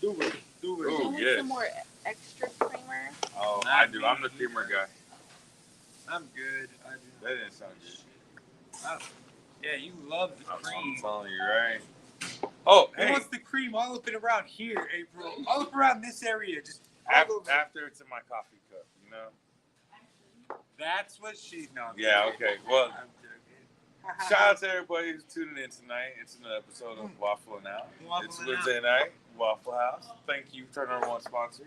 Super. Oh, yes. Some more extra creamer. Oh, I do. I'm the creamer guy. I'm good. That didn't sound good. Yeah, you love the cream. I'm telling you, right? Oh, hey. What's the cream all up and around here, April? All up around this area. Just after it's in my coffee cup, you know? That's what she knows. Yeah, okay. Well, shout out to everybody who's tuning in tonight. It's another episode of WafflN OUT. It's Wednesday night, Waffle House. Thank you for our number one sponsor.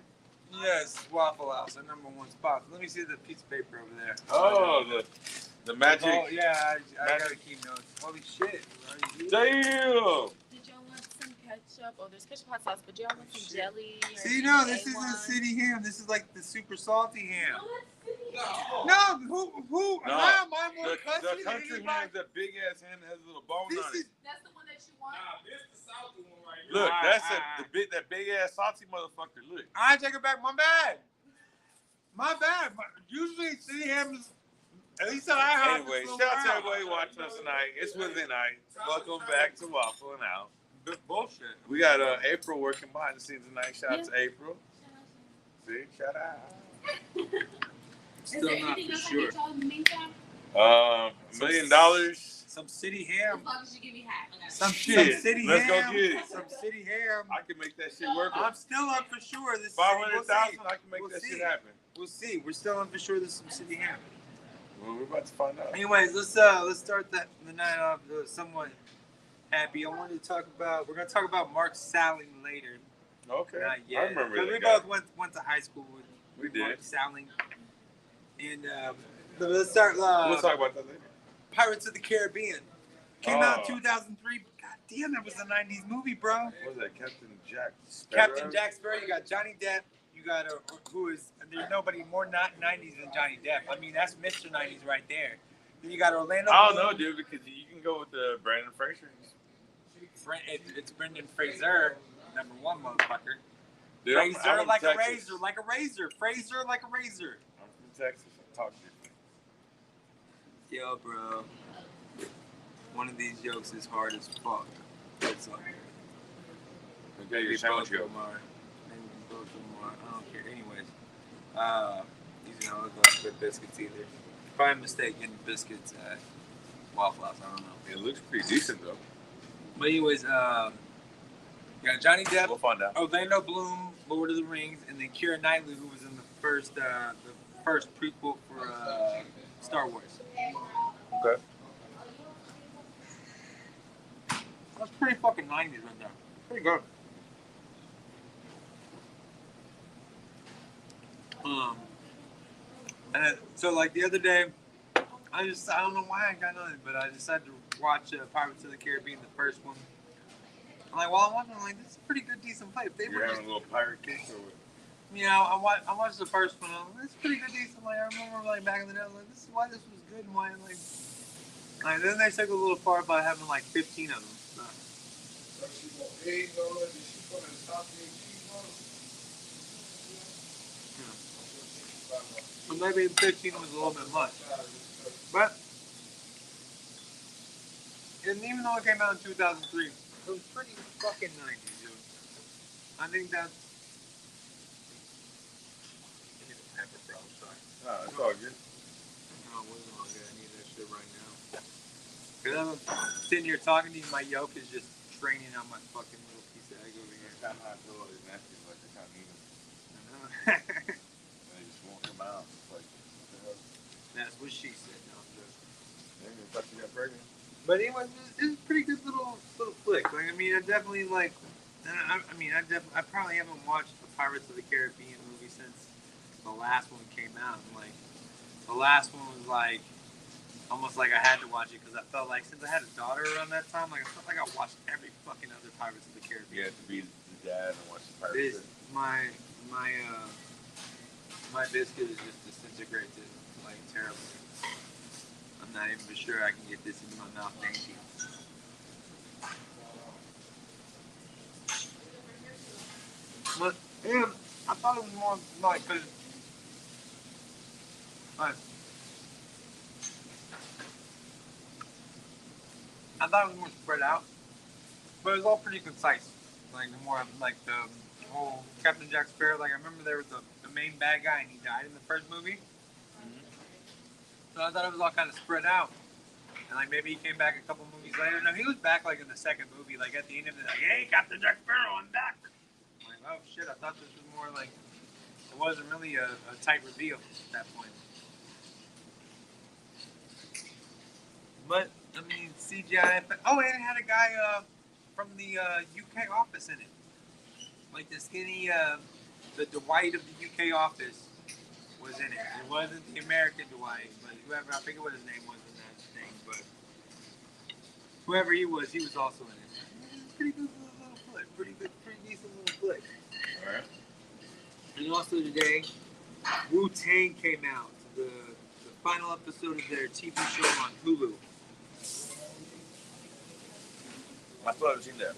Yes, Waffle House, our number one sponsor. Let me see the piece of paper over there. Oh, the magic. Oh, yeah, I gotta keep notes. Holy shit. Damn! Did y'all want some ketchup? Oh, there's ketchup hot sauce, but do y'all want some jelly? See, no, this isn't city ham. This is like the super salty ham. No, who? No, how am I more the country ham is that big ass ham that has a little bone on it. That's the one that you want? Nah, this is the salty one right here. Look, that's that big ass salty motherfucker. Look. I take it back. My bad. Usually city ham is. At least that I have. Anyway, shout out to everybody watching us tonight. It's Wednesday night. Welcome back to WafflN OUT. Bullshit. We got April working behind the scenes tonight. Shout out to April. See, shout out. Still not for sure. $1 million. Some city ham. As long as you give me half. Some city Let's ham. go get it. Some city ham. I can make that shit work. I'm still up for sure. This 500,000. I can make that shit happen. We'll see. We're still up for sure. There's some city ham. Well, we're about to find out. Anyways, let's start the night off somewhat happy. We're going to talk about Mark Salling later. Okay. Not yet. I remember that. We both went to high school with Mark did. Salling. And let's start. We'll talk about that later. Pirates of the Caribbean came out in 2003. God damn, that was a '90s movie, bro. What was that? Captain Jack Sparrow? Captain Jack Sparrow. You got Johnny Depp. You got there's nobody more not '90s than Johnny Depp. I mean, that's Mr. '90s right there. Then you got Orlando. I don't know, dude, because you can go with Brandon Fraser. It's Brendan Fraser, number one motherfucker. Dude, Fraser I'm like from a Texas. razor, like a razor. Fraser like a razor. I'm from Texas. I talk different. Yo, bro. One of these jokes is hard as fuck. That's all. Okay, your sandwich joke. Maybe both of them are. I don't care. Anyways, these are not like good biscuits either. Probably a mistake getting biscuits at Waffle House. I don't know. It looks pretty decent though. But anyways, you got Johnny Depp. We'll find out. Orlando Bloom, Lord of the Rings, and then Keira Knightley, who was in the first prequel for Star Wars. Okay. That's pretty fucking 90s right there. Pretty good. And so like the other day, I don't know why I got on it, but I decided to watch Pirates of the Caribbean, the first one. I'm like, while I'm watching, I'm like, this is a pretty good, decent play. If they You're having a little pirate kick or what? You know, I watched the first one. I'm like, this is pretty good, decent. Like, I remember like back in the day, I was like, this is why this was good and why like then they took a little far by having like 15 of them. So. Well, maybe 15 was a little bit much. But, and even though it came out in 2003, it was pretty fucking 90s, dude. I think that's... I need a pepper, bro. I'm sorry. No, it's all good. No, it wasn't all good. I need that shit right now. Because I'm sitting here talking to you, my yolk is just training on my fucking little piece of egg over here. It's kind of hot though. It's nasty, like it's kind of even. I know. They just won't come out. It's like, what the hell? That's what she said. No, I'm joking. Maybe it's like you got pregnant. But anyway, it's a pretty good little flick. Like, I mean, I definitely like. I probably haven't watched the Pirates of the Caribbean movie since the last one came out. And like, the last one was like almost like I had to watch it because I felt like since I had a daughter around that time, like I felt like I watched every fucking other Pirates of the Caribbean. You have to be the dad and watch the Pirates. My biscuit is just disintegrated like terribly. I'm not even sure I can get this in my mouth. Thank you. But yeah, I thought it was more like because I thought it was more spread out, but it was all pretty concise. Like the more like the Oh, Captain Jack Sparrow. Like I remember there was the main bad guy and he died in the first movie. So I thought it was all kind of spread out. And like maybe he came back a couple movies later. No, he was back like in the second movie. Like at the end of it, like, hey, Captain Jack Sparrow, I'm back. I'm like, oh shit, I thought this was more like, it wasn't really a tight reveal at that point. But, I mean, CGI. Oh, and it had a guy from the UK office in it. Like the skinny, the Dwight of the UK office was in it. It wasn't the American Dwight, but whoever, I forget what his name was in that thing, but whoever he was also in it. Pretty good little flick. Pretty decent little flick. Alright. And also today, Wu Tang came out. The final episode of their TV show on Hulu. I still haven't seen that.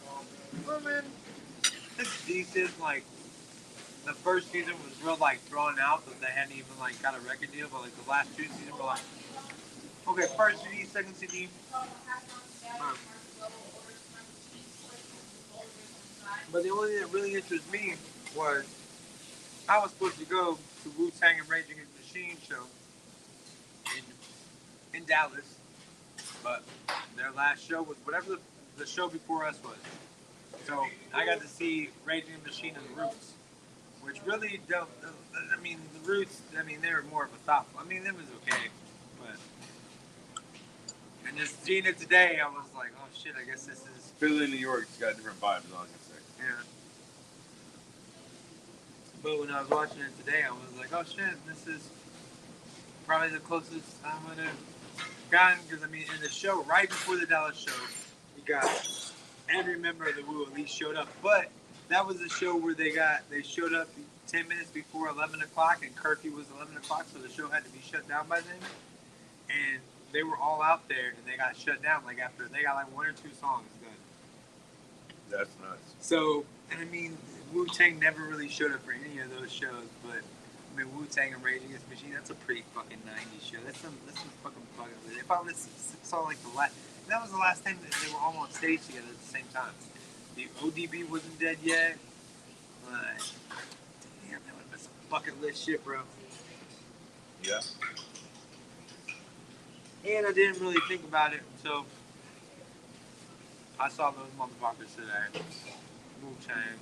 Well, man, it's decent. Like, the first season was real, like, drawn out, but they hadn't even, like, got a record deal. But, like, the last two seasons were like, okay, first CD, second CD. But the only thing that really interested me was I was supposed to go to Wu Tang and Rage Against the Machine show in Dallas, but their last show was whatever the show before us was. So I got to see Rage Against the Machine and the Roots, which really don't. I mean, the Roots. I mean, they were more of a thought. I mean, it was okay, but and just seeing it today, I was like, oh shit, I guess this is Philly, New York's got different vibes. All I can say. yeah. But when I was watching it today, I was like, oh shit, this is probably the closest I'm gonna gotten, because I mean, in the show, right before the Dallas show, you got every member of the Wu at least showed up. But that was the show where they showed up 10 minutes before 11 o'clock, and curfew was 11 o'clock, so the show had to be shut down by then. And they were all out there, and they got shut down like after they got like one or two songs done. That's nuts. So, and I mean, Wu Tang never really showed up for any of those shows, but I mean, Wu Tang and Rage Against the Machine, that's a pretty fucking 90s show. That's some fucking bucket list. If I would have saw like that was the last time that they were all on stage together at the same time. The ODB wasn't dead yet. Damn, that would have been some bucket list shit, bro. Yeah. And I didn't really think about it until I saw those motherfuckers today. Wu Tang.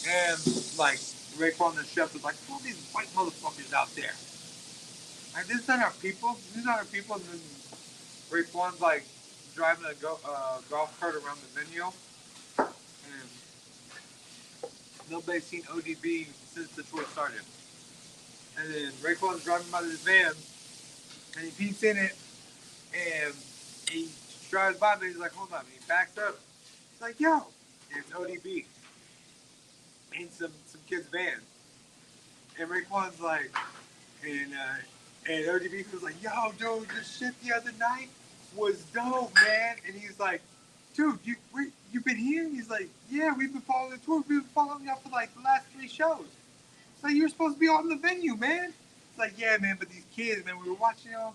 And, like, Raekwon and Chef was like, all these white motherfuckers out there. Like, these aren't our people. These aren't our people. And then Raekwon's, like, driving a golf cart around the venue. And nobody's seen ODB since the tour started. And then Raekwon's driving by this van, and he peeks in it, and he drives by me. He's like, hold on. And he backs up. He's like, yo, and it's ODB in some kid's van. And Raekwon's like, and ODB was like, yo, dude, this shit the other night was dope, man. And he's like, dude, you been here? He's like, yeah, we've been following the tour. We've been following y'all for like the last 3 shows. It's like, you're supposed to be on the venue, man. It's like, yeah, man, but these kids, man, we were watching y'all.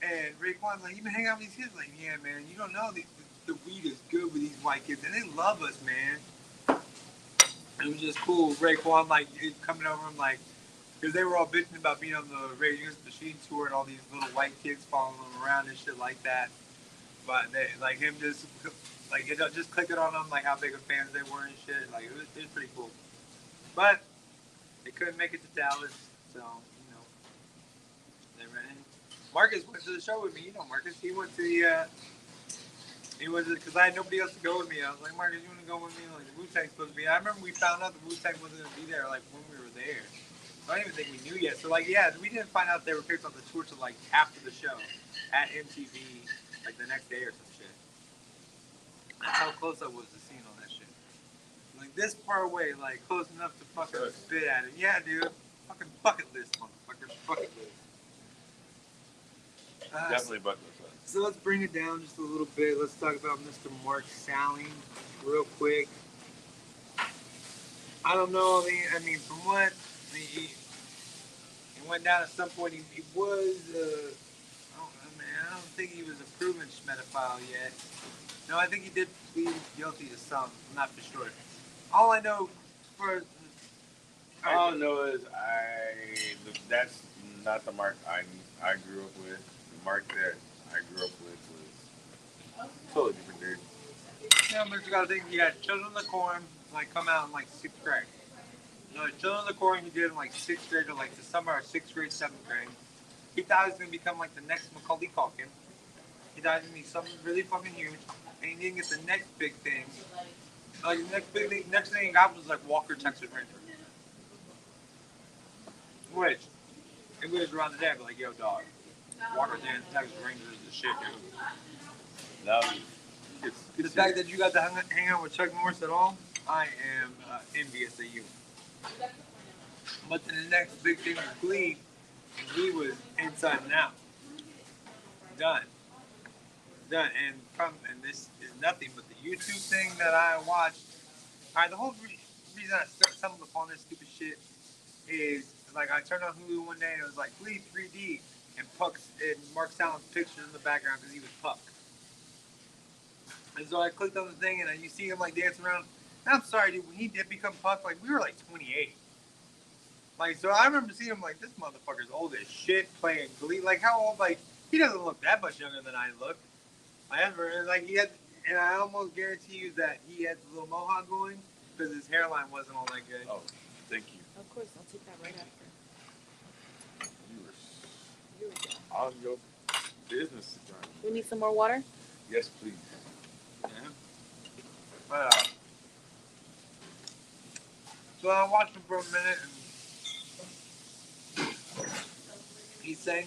And Raekwon's like, you been hanging out with these kids? Like, yeah, man, you don't know, the weed is good with these white kids, and they love us, man. It was just cool. Raekwon, like, coming over and, like, because they were all bitching about being on the Rage Against the Machine tour and all these little white kids following them around and shit like that. But, they, like, him just, like, it just clicking on them, like, how big of fans they were and shit. Like, it was pretty cool. But they couldn't make it to Dallas, so, you know, they ran in. Marcus went to the show with me. You know Marcus. He went to the, because I had nobody else to go with me. I was like, Marcus, you want to go with me? Like, the Wu-Tang's supposed to be. I remember we found out the Wu-Tang wasn't going to be there, like, when we were there. I don't even think we knew yet. So, like, yeah, we didn't find out they were picked on the tour till, like, after the show at MTV, like, the next day or some shit. That's how close I was to seeing all that shit. Like, this far away, like, close enough to fucking spit at it. Yeah, dude. Fucking bucket list, motherfucker. Bucket list. Definitely bucket list. So let's bring it down just a little bit. Let's talk about Mr. Mark Salling real quick. I don't know. I mean, from what he went down at some point. He was. I don't think he was a proven Smedophile yet. No, I think he did plead guilty to some. I'm not for sure. All I know for all I know is that's not the Mark I grew up with. The Mark that I grew up with was totally different dude. yeah, but you gotta think you got Children of the Corn like come out in like 6th grade. You know, Children of the Corn he did in like 6th grade or like the summer of 6th grade, 7th grade. He thought he was gonna become like the next Macaulay Culkin. He thought he was gonna be something really fucking huge, and he didn't get the next big thing. Like the next thing he got was like Walker Texas Ranger. Which it was around the day, but like, yo, dog, Walker Texas Ranger is the shit, dude. No, The fact that you got to hang out with Chuck Norris at all, I am envious of you. But then the next big thing was Glee, and Glee was Inside and Out. Done. And this is nothing but the YouTube thing that I watched. All right, the whole reason I stumbled upon this stupid shit is like I turned on Hulu one day and it was like Glee 3D and Mark Salon's pictures in the background because he was Puck. And so I clicked on the thing and you see him like dancing around. And I'm sorry, dude, when he did become Puck, like we were like 28. Like, so I remember seeing him like, this motherfucker's old as shit playing Glee. Like, how old? Like, he doesn't look that much younger than I look. Like he had, and I almost guarantee you that he had the little mohawk going because his hairline wasn't all that good. Oh, thank you. Of course, I'll take that right after. You were on your business. We need some more water? Yes, please. Yeah. But, so I watched him for a minute and he sang,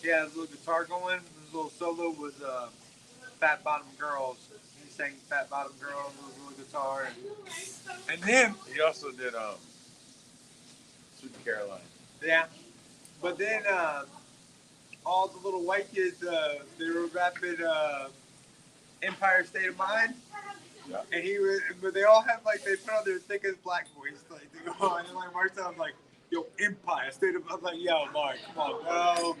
he had his little guitar going. His little solo was Fat Bottom Girls. He sang Fat Bottom Girls with his little guitar. And then He also did Sweet Caroline. yeah. But then all the little white kids, they were rapping Empire State of Mind. Yeah. And but they all had like, they put on their thickest black voice, like, to go on. And like, Mark sounds like, yo, Empire State of Mind. I'm like, yo, Mark, come on, bro.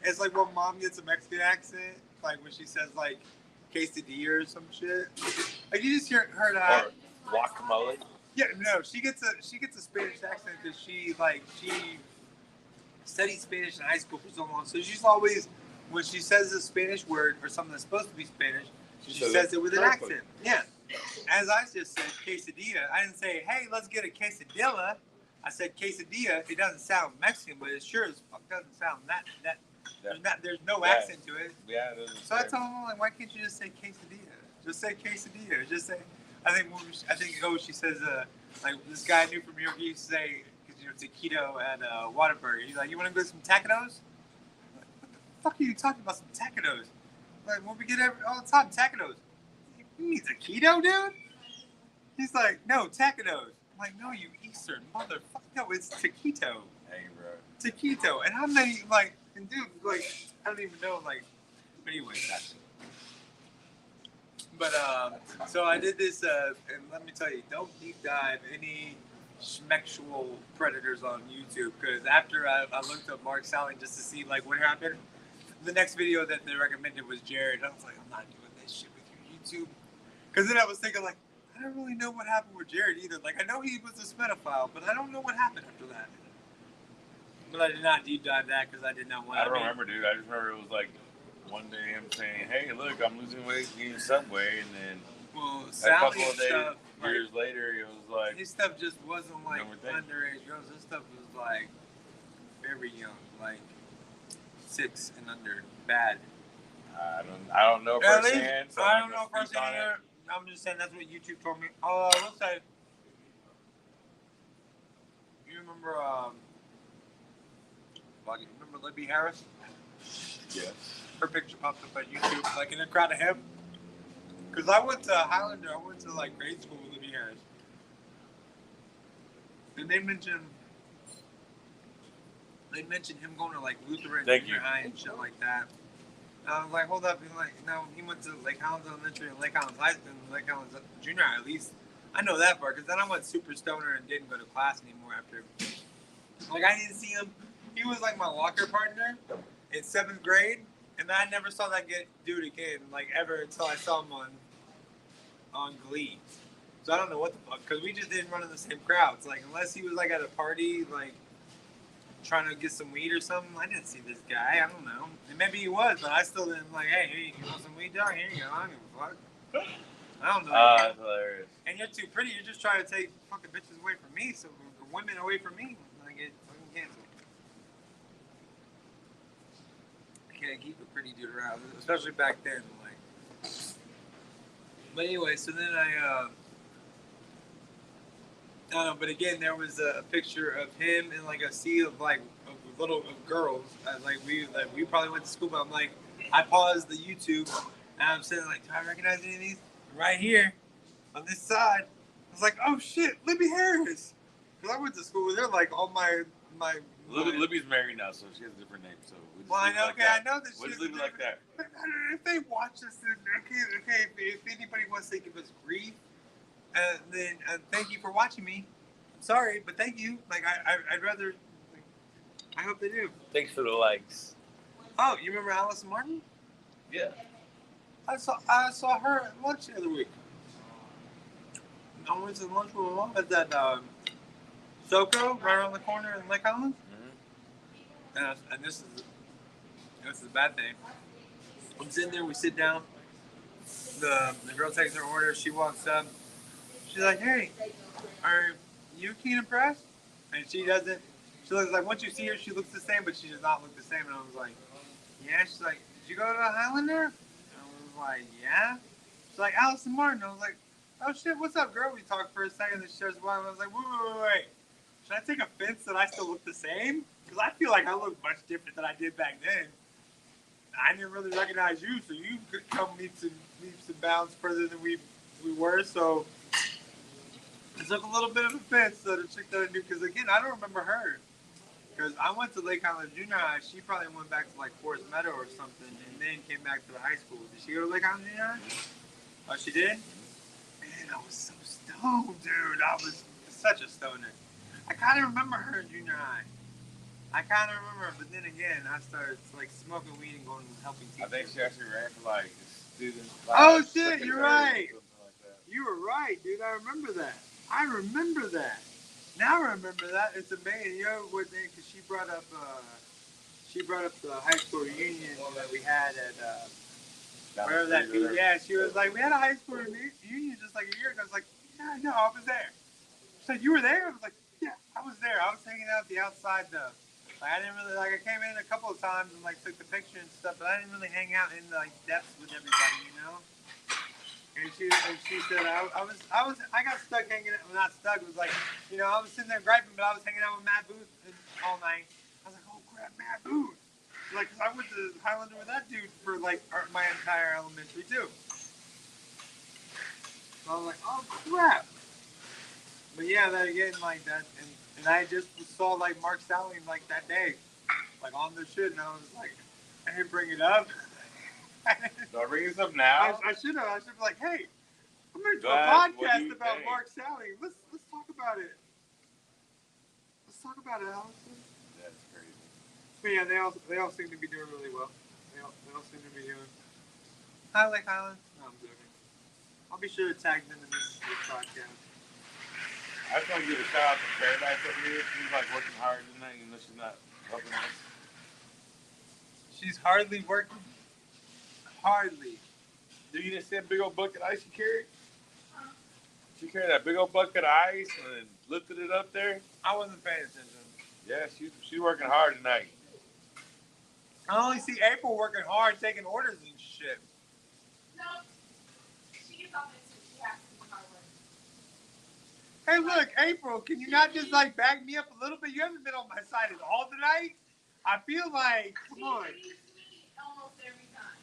It's like when mom gets a Mexican accent, like when she says like quesadilla or some shit. Like you just hear her that. Or guacamole. Yeah, no, she gets a Spanish accent because she studied Spanish in high school for so long. So she's always, when she says a Spanish word or something that's supposed to be Spanish, she says it with an accent. Yeah. As I just said, quesadilla. I didn't say, hey, let's get a quesadilla. I said quesadilla. It doesn't sound Mexican, but it sure as fuck doesn't sound that. There's no accent to it. Yeah. So I told him, like, why can't you just say quesadilla? Just say quesadilla. Just say. I think she says like this guy I knew from New York. He used to say, because taquito at Whataburger. He's like, you want to go to some taquitos? Like, what the fuck are you talking about? Some taquitos? Like, what we get all the time, taquitos. You mean taquito, dude? He's like, no, taquitos. I'm like, no, you Eastern motherfucker. No, it's taquito. Hey, bro. Taquito. And I'm not even like, and dude, like, I don't even know, like, but anyways, that's it. But, so I did this, and let me tell you, don't deep dive any schmexual predators on YouTube, because after I looked up Mark Sally just to see, like, what happened, the next video that they recommended was Jared. I was like, I'm not doing this shit with your YouTube. Because then I was thinking, like, I don't really know what happened with Jared either. Like, I know he was a Smedophile, but I don't know what happened after that. But I did not deep dive that because I did not want to. I don't remember, dude. I just remember it was like one day him saying, hey, look, I'm losing weight eating Subway. And then a couple of days, stuff, years later, it was like... His stuff just wasn't like underage girls. His stuff was like very young, like 6 and under. Bad. I don't know firsthand. So I don't know firsthand either. I'm just saying that's what YouTube told me. Oh, let's say. You remember, remember Libby Harris? Yes. Her picture popped up on YouTube, like in a crowd of him. Because I went to Highlander, I went to like grade school with Libby Harris. And they mentioned him going to like Lutheran Junior High and shit like that. And I was like, hold up, he went to Lake Highlands Elementary and Lake Highlands High School and Lake Highlands Junior High, at least. I know that part, because then I went super stoner and didn't go to class anymore after. Like, I didn't see him. He was like my locker partner in 7th grade, and I never saw that dude again, like, ever until I saw him on on Glee. So I don't know what the fuck, because we just didn't run in the same crowds. Like, unless he was like at a party, like trying to get some weed or something. I didn't see this guy. I don't know. And maybe he was, but I still didn't like, hey, you want some weed, dog? Here you go. I don't give a fuck. I don't know. That's hilarious. And you're too pretty. You're just trying to take fucking bitches away from me, so women away from me. I get fucking canceled. I can't keep a pretty dude around, especially back then. Like, but anyway, so then I don't know, but again, there was a picture of him in like a sea of like little girls. Like we probably went to school, but I'm like, I paused the YouTube and I'm sitting like, do I recognize any of these? Right here on this side, I was like, oh shit, Libby Harris. Because I went to school with her, like all my. Libby's married now, so she has a different name. So we just well, I know, like okay, that. I know that We'll she's just leave it like that. If they watch this, then okay. If anybody wants to give us grief, then thank you for watching me. I'm sorry, but thank you. Like I'd rather. Like, I hope they do. Thanks for the likes. Oh, you remember Allison Martin? Yeah. I saw her at lunch the other week. I went to lunch with my mom at that Soko right around the corner in Lake Island. Mm-hmm. And this is a bad thing. I'm sitting there, we sit down. The girl takes her order. She walks up. She's like, "Hey, are you Keenan Press?" And she doesn't. She looks like once you see her, she looks the same, but she does not look the same. And I was like, "Yeah." She's like, "Did you go to the Highlander?" And I was like, "Yeah." She's like, "Allison Martin." I was like, "Oh shit, what's up, girl?" We talked for a second. Then she starts walking. I was like, "Wait. Should I take offense that I still look the same? Because I feel like I look much different than I did back then. I didn't really recognize you, so you could come leaps and bounds further than we were." So I took a little bit of offense to the chick that I knew. Because again, I don't remember her. Because I went to Lake Island Junior High. She probably went back to like Forest Meadow or something, and then came back to the high school. Did she go to Lake Island Junior High? Oh, she did? Man, I was so stoned, dude. I was such a stoner. I kind of remember her in junior high. I kind of remember, but then again, I started like smoking weed and going and helping teachers. I think she actually ran for like student. Oh shit, you're right. You were right, dude. I remember that. Now I remember that. It's amazing. You know what? Because she brought up the high school reunion that we had at wherever that be. Yeah, she was like, we had a high school reunion just like a year ago. I was like, yeah, I know, I was there. She said, you were there? I was like, yeah, I was there. I was hanging out the outside though. Like I didn't really I came in a couple of times and like took the picture and stuff, but I didn't really hang out in like depths with everybody, you know. And she said I got stuck hanging out. Well, not stuck. It was like, you know, I was sitting there griping, but I was hanging out with Matt Booth all night. I was like, oh crap, Matt Booth. Like, cause I went to Highlander with that dude for like my entire elementary too. So I was like, oh crap. But yeah, that again, like that, and I just saw like Mark Stallion like that day, like on the shit, and I was like, I didn't bring it up. Do I bring this up now? I should have. I should be like, hey, I'm gonna do a podcast about Mark Stallion. Let's talk about it. Let's talk about it, Allison. That's crazy. But yeah, they all seem to be doing really well. They all seem to be doing. Hi, Lake Island. No, I'm joking. I'll be sure to tag them in this podcast. I just want to give a shout out to Paradise over here. She's like working hard tonight, even though she's not helping us. She's hardly working. Hardly. Dude, you didn't see that big old bucket of ice she carried? She carried that big old bucket of ice and then lifted it up there. I wasn't paying attention. Yeah, she's working hard tonight. I only see April working hard, taking orders and shit. No, she gets off this. She has to do hard work. Hey, look, April, can you not just like back me up a little bit? You haven't been on my side at all tonight. I feel like, come on. She leaves me almost every time.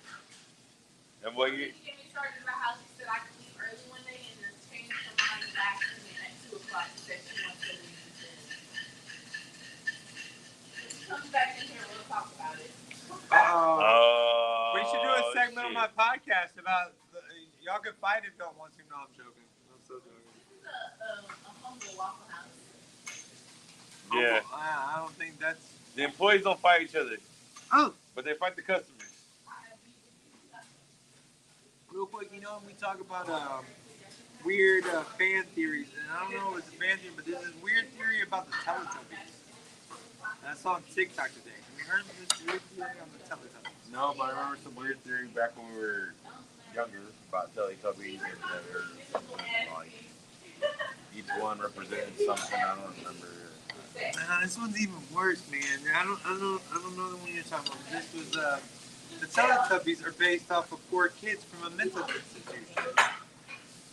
And what you? She get me started about how she said I could leave early one day and then change her mind back to me at 2 o'clock. She said she wants to leave. She comes back in here and we'll talk about it. We should do a segment on my podcast about y'all can fight if y'all want to. No, I'm joking. I'm so joking. This is a humble Waffle House. Yeah. I don't think that's. The employees don't fight each other. Oh. But they fight the customers. Real quick, you know, when we talk about weird fan theories, and I don't know if it's a fan theory, but there's this weird theory about the Teletubbies. And I saw on TikTok today. Have you heard of this weird theory on the Teletubbies? No, but I remember some weird theory back when we were younger about Teletubbies and like each one represented something. I don't remember. Nah, this one's even worse, man. I don't know the one you're talking about. This was the Teletubbies are based off of 4 kids from a mental institution.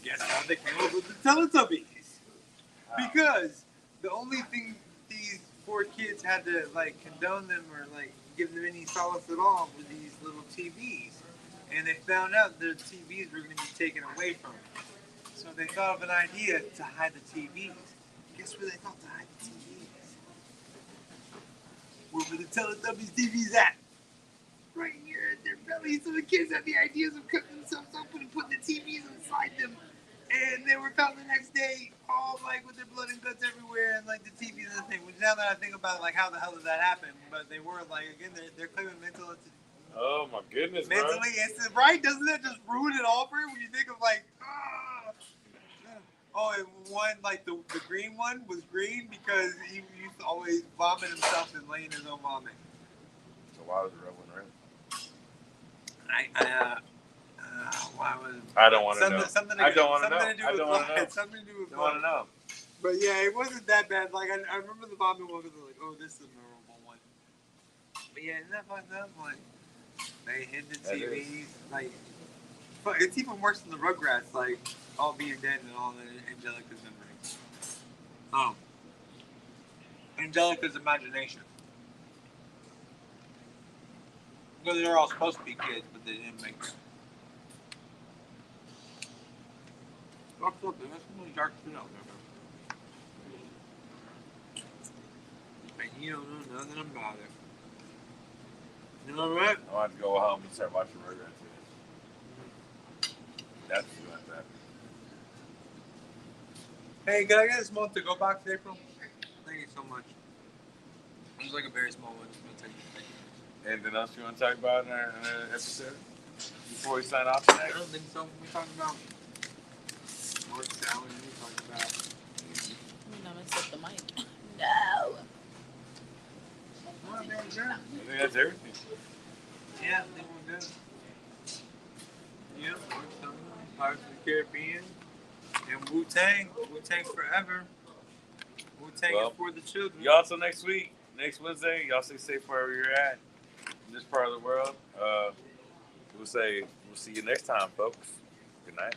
Guess how they came up with the Teletubbies? Because the only thing these 4 kids had to like condone them or like give them any solace at all were these little TVs, and they found out their TVs were going to be taken away from them. So they thought of an idea to hide the TVs. Guess where they thought to hide the TVs? Where were the Teletubbies TVs at? Right here at their bellies. So the kids had the ideas of cutting themselves open and putting the TVs inside them. And they were found the next day, all like with their blood and guts everywhere, and like the TVs and the thing. Which now that I think about it, like how the hell did that happen? But they were like, again, they're claiming mental. Oh my goodness, mentally, it's right. Doesn't that just ruin it all for you when you think of like, oh, and one like the green one was green because he used to always vomit himself and lay in his own vomit. So why was the red one red? Why was? I don't want to know. I don't want to know. I don't want to know. Something to do with blood. I don't want to know. But yeah, it wasn't that bad. Like I remember the vomit one because like, oh, this is a memorable one. But yeah, isn't that fucked up? Like they hid the TVs. Like, but it's even worse than the Rugrats. Like all being dead and all in Angelica's memory. Oh, Angelica's imagination. Because they're all supposed to be kids, but they didn't make them. Fucked up, man. That's some really dark shit out there, man. And you don't know nothing about it. You know what? I want to go home and start watching Rugrats again. That's what that. Hey, can I get a small to-go box, April? Thank you so much. It was like a very small one. Just gonna take it. Thank you. Anything else you want to talk about in our episode before we sign off tonight? I don't think so. We talked about more salad. We talked about. I'm gonna set the mic. No. Oh, man, good. I think that's everything. Yeah, I think we're good. Yeah, Pirates of the Caribbean and Wu Tang. Wu Tang forever. Wu Tang is for the children. Y'all till next week. Next Wednesday. Y'all stay safe wherever you're at in this part of the world. We'll see you next time, folks. Good night.